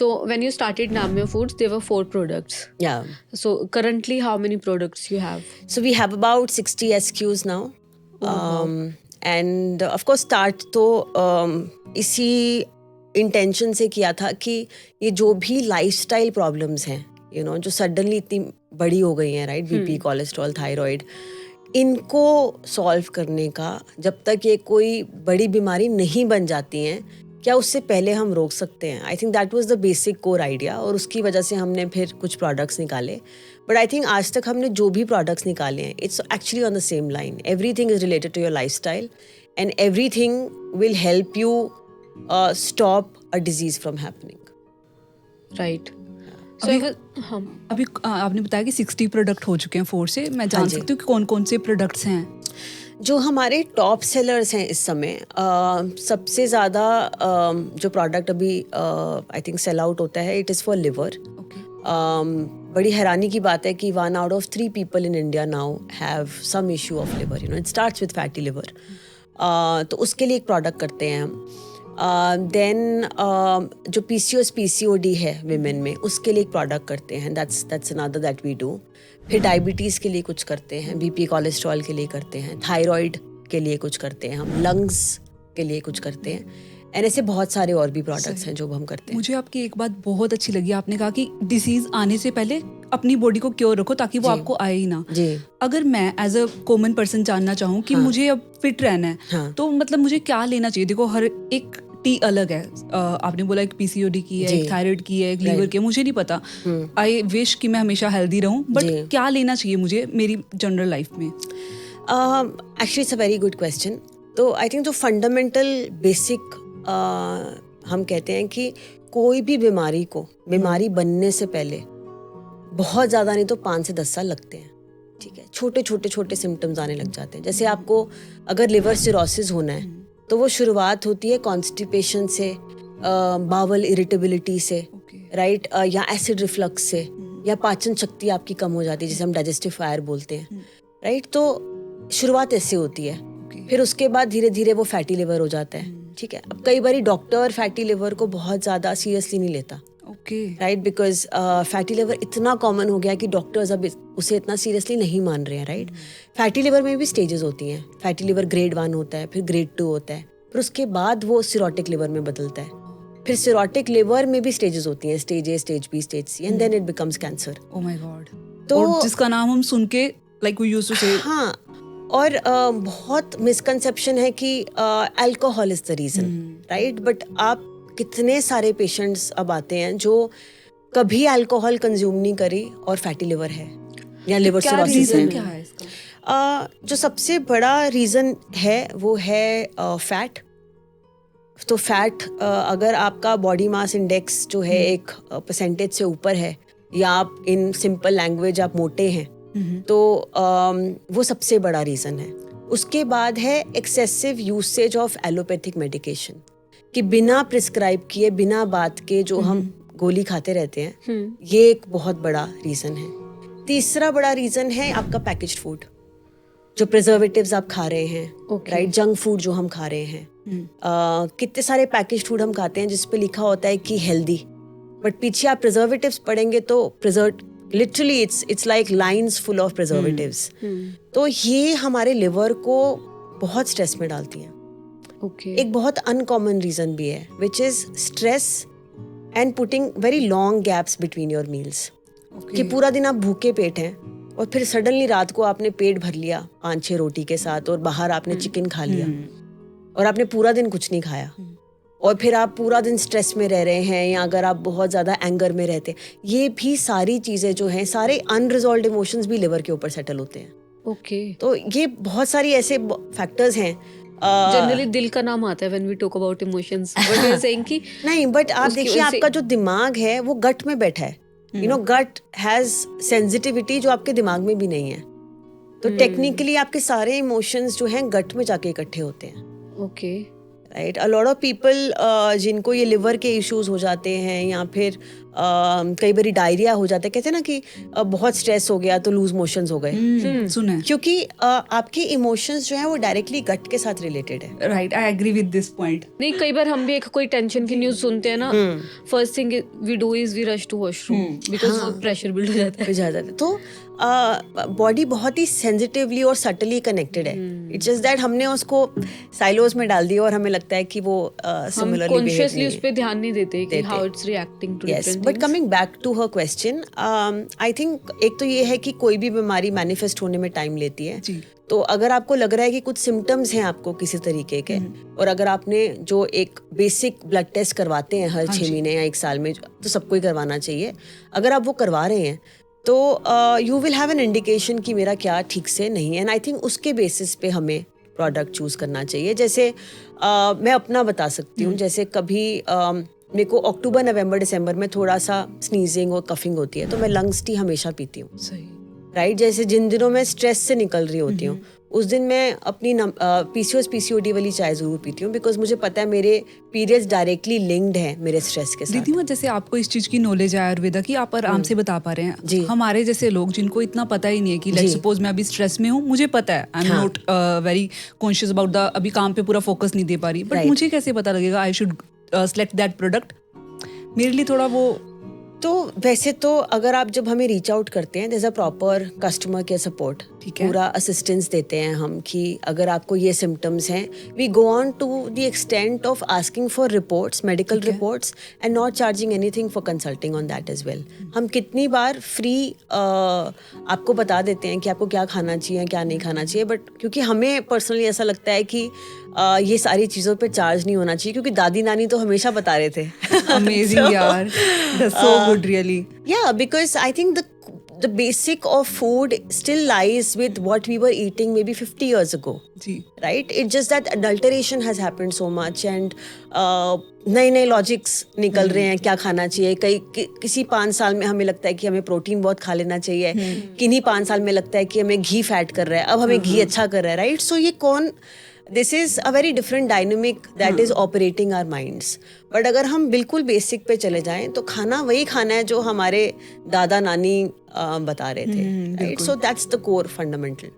So when you started Namya Foods, there were 4 products. Yeah. So currently, how many products you have? So we have about 60 SKUs now. wow. And of course start तो इसी intention से किया था कि ये जो भी lifestyle problems हैं जो सडनली इतनी बड़ी हो गई हैं, राइट, बीपी, कोलेस्ट्रॉल, थायराइड, इनको सॉल्व करने का, जब तक ये कोई बड़ी बीमारी नहीं बन जाती हैं, क्या उससे पहले हम रोक सकते हैं. I think that was the basic core idea, और उसकी वजह से हमने फिर कुछ प्रोडक्ट्स निकाले. बट आई थिंक आज तक हमने जो भी प्रोडक्ट्स निकाले हैं, it's actually on the same line. Everything is related to your lifestyle and everything will help you stop a disease from happening. Right. अभी आपने बताया कि 60 प्रोडक्ट हो चुके हैं 4 से. मैं जान सकती हूँ कि कौन कौन से प्रोडक्ट्स हैं जो हमारे टॉप सेलर्स हैं इस समय. सबसे ज़्यादा जो प्रोडक्ट अभी आई थिंक सेल आउट होता है, इट इज़ फॉर लिवर. बड़ी हैरानी की बात है कि 1 out of 3 people in India now have some issue of liver. It starts with fatty liver. तो उसके लिए एक प्रोडक्ट करते हैं हम. देन जो PCOS PCOD है विमेन में, उसके लिए एक प्रोडक्ट करते हैं. That's another that we do. फिर डायबिटीज़ के लिए कुछ करते हैं, बीपी कोलेस्ट्रॉल के लिए करते हैं, थायराइड के लिए कुछ करते हैं हम, लंग्स के लिए कुछ करते हैं, एंड ऐसे बहुत सारे और भी प्रोडक्ट्स हैं जो हम करते हैं. मुझे आपकी एक बात बहुत अच्छी लगी, आपने कहा कि डिसीज आने से पहले अपनी बॉडी को क्योर रखो ताकि वो आपको आए ही ना. जी. अगर मैं एज अ कॉमन पर्सन जानना चाहूँ कि मुझे अब फिट रहना है, तो मतलब मुझे क्या लेना चाहिए? देखो हर एक टी अलग है. आपने बोला एक PCOD की है, एक थायराइड की है, एक लीवर की है, मुझे नहीं पता. आई विश कि मैं हमेशा हेल्दी रहूं, बट क्या लेना चाहिए मुझे मेरी जनरल लाइफ में? Actually it's a very good question. तो आई थिंक जो फंडामेंटल बेसिक हम कहते हैं कि कोई भी बीमारी बनने से पहले बहुत ज़्यादा नहीं तो 5 से 10 साल लगते हैं. ठीक है, छोटे सिम्टम्स आने लग जाते हैं. जैसे आपको अगर लिवर सिरोसिस होना है तो वो शुरुआत होती है कॉन्स्टिपेशन से, बावल इरिटेबिलिटी से, राइट, या एसिड रिफ्लक्स से, या पाचन शक्ति आपकी कम हो जाती है जिसे हम डाइजेस्टिव फायर बोलते हैं, राइट. तो शुरुआत ऐसे होती है. फिर उसके बाद धीरे धीरे वो फैटी लिवर हो जाता है. ठीक है, अब कई बार डॉक्टर फैटी लिवर को बहुत ज़्यादा सीरियसली नहीं लेता, राइट, बिकॉज फैटी लिवर इतना कॉमन हो गया कि डॉक्टर्स अब उसे इतना सीरियसली नहीं मान रहे हैं, राइट. फैटी लिवर में भी स्टेजेस होती हैं. फैटी लिवर ग्रेड 1 होता है, फिर ग्रेड 2 होता है, फिर उसके बाद वो सिरोटिक लिवर में बदलता है. फिर सिरोटिक लिवर में भी स्टेजेस होती हैं, stage A, stage B, stage C, and then it becomes cancer. Oh my God. तो जिसका नाम हम सुन के लाइक वी यूज्ड टू से. हाँ, और बहुत मिसकंसेप्शन है कि alcohol is the reason, right. But आप कितने सारे पेशेंट्स अब आते हैं जो कभी अल्कोहल कंज्यूम नहीं करी और फैटी लिवर है या लिवर सिरोसिस है. क्या है इसका? जो सबसे बड़ा रीज़न है वो है फैट. तो फैट अगर आपका बॉडी मास इंडेक्स जो है एक परसेंटेज से ऊपर है, या आप इन सिंपल लैंग्वेज आप मोटे हैं, तो वो सबसे बड़ा रीज़न है. उसके बाद है excessive usage of allopathic medication, कि बिना प्रिस्क्राइब किए, बिना बात के जो हम गोली खाते रहते हैं, ये एक बहुत बड़ा रीज़न है. तीसरा बड़ा रीज़न है आपका पैकेज्ड फूड, जो प्रिजर्वेटिव्स आप खा रहे हैं, राइट, जंक फूड जो हम खा रहे हैं. कितने सारे पैकेज्ड फूड हम खाते हैं जिस पे लिखा होता है कि हेल्दी, बट पीछे आप प्रिजर्वेटिव्स पढ़ेंगे तो literally it's like lines full of preservatives. तो ये हमारे लिवर को बहुत स्ट्रेस में डालती हैं. एक बहुत अनकॉमन रीजन भी है, which is stress and putting very long gaps between your meals. कि पूरा दिन आप भूखे पेट हैं और फिर सडनली रात को आपने पेट भर लिया 5-6 रोटी के साथ, और बाहर आपने चिकन खा लिया, और आपने पूरा दिन कुछ नहीं खाया, और फिर आप पूरा दिन स्ट्रेस में रह रहे हैं, या अगर आप बहुत ज़्यादा एंगर में रहते हैं. ये भी सारी चीज़ें जो हैं, सारे अनरिजॉल्व्ड इमोशंस भी लिवर के ऊपर सेटल होते हैं. तो ये बहुत सारी ऐसे फैक्टर्स हैं. जनरली दिल का नाम आता है when we talk about emotions, but you are saying कि नहीं, बट आप देखिए आपका जो दिमाग है वो गट में बैठा है. गट हैज सेंसिटिविटी जो आपके दिमाग में भी नहीं है. तो टेक्निकली आपके सारे इमोशंस जो हैं गट में जाके इकट्ठे होते हैं. Right. A lot of people जिनको ये लिवर के इश्यूज हो जाते हैं या फिर कई बार डायरिया हो जाता है, कहते हैं ना कि बहुत स्ट्रेस हो गया तो लूज मोशंस हो गए, सुना है. क्योंकि आपके इमोशंस जो हैं वो डायरेक्टली गट के साथ रिलेटेड है. Right, I agree with this point. नहीं, कई बार हम भी एक कोई टेंशन की न्यूज सुनते हैं ना, first thing we do is we rush to washroom because pressure build हो जाता है. ज़्यादा तो बॉडी बहुत ही सेंसिटिवली और सटली कनेक्टेड है. इट्स जस्ट दैट हमने उसको साइलोज में डाल दिया और हमें लगता है कि वो हम सिमिलरली कॉन्शियसली उस पे ध्यान नहीं देते कि how it's reacting to Yes, different but coming back to her question, I think एक तो ये है कि कोई भी बीमारी मैनिफेस्ट होने में टाइम लेती है. जी. तो अगर आपको लग रहा है कि कुछ सिम्टम्स हैं आपको किसी तरीके के, और अगर आपने जो एक बेसिक ब्लड टेस्ट करवाते हैं हर 6 महीने या 1 साल में, तो सबको ही करवाना चाहिए. अगर आप वो करवा रहे हैं तो you will have an indication कि मेरा क्या ठीक से नहीं है. एंड आई थिंक उसके बेसिस पे हमें प्रोडक्ट चूज करना चाहिए. जैसे मैं अपना बता सकती हूँ. जैसे कभी मेरे को अक्टूबर नवंबर दिसंबर में थोड़ा सा स्नीजिंग और कफिंग होती है, तो मैं लंग्स टी हमेशा पीती हूँ. सही. राइट. जैसे जिन दिनों मैं स्ट्रेस से निकल रही होती हूँ उस दिन मैं अपनी पीसीओएस पीसीओडी वाली चाय जरूर पीती हूँ, बिकॉज मुझे पता है मेरे पीरियड्स डायरेक्टली लिंक्ड हैं मेरे स्ट्रेस के साथ. दीदी, जैसे आपको इस चीज की नॉलेज है आयुर्वेदा की, आप आराम से बता पा रहे हैं. जी. हमारे जैसे लोग जिनको इतना पता ही नहीं है कि लेट्स सपोज मैं अभी स्ट्रेस में हूँ, मुझे पता है I am not very conscious about the, अभी काम पे पूरा फोकस नहीं दे पा रही, बट मुझे कैसे पता लगेगा I should select that product? मेरे लिए थोड़ा वो. तो वैसे तो अगर आप जब हमें रीच आउट करते हैं, there is a proper customer care support. ठीक है. पूरा असिस्टेंस देते हैं हम कि अगर आपको ये सिम्टम्स हैं, we go on to the extent of asking for reports, medical reports, and not charging anything for consulting on that as well. हम कितनी बार फ्री आपको बता देते हैं कि आपको क्या खाना चाहिए क्या नहीं खाना चाहिए, बट क्योंकि हमें पर्सनली ऐसा लगता है कि ये सारी चीज़ों पे चार्ज नहीं होना चाहिए, क्योंकि दादी नानी तो हमेशा बता रहे थे. अमेजिंग यार, that's so good really. Yeah, because I think the basic of food still lies with what we were eating maybe 50 years ago. जी. Right? It's just that adulteration has happened so much, and नए logics निकल रहे हैं क्या खाना चाहिए. किसी 5 साल में हमें लगता है कि हमें प्रोटीन बहुत खा लेना चाहिए, किन्हीं 5 साल में लगता है कि हमें घी फैट कर रहा है, अब हमें घी अच्छा कर रहा है. राइट. सो ये कौन, this is a very different dynamic that is operating our minds. But अगर हम बिल्कुल बेसिक पे चले जाएं तो खाना वही खाना है जो हमारे दादा नानी बता रहे थे. Right. So that's the core fundamental.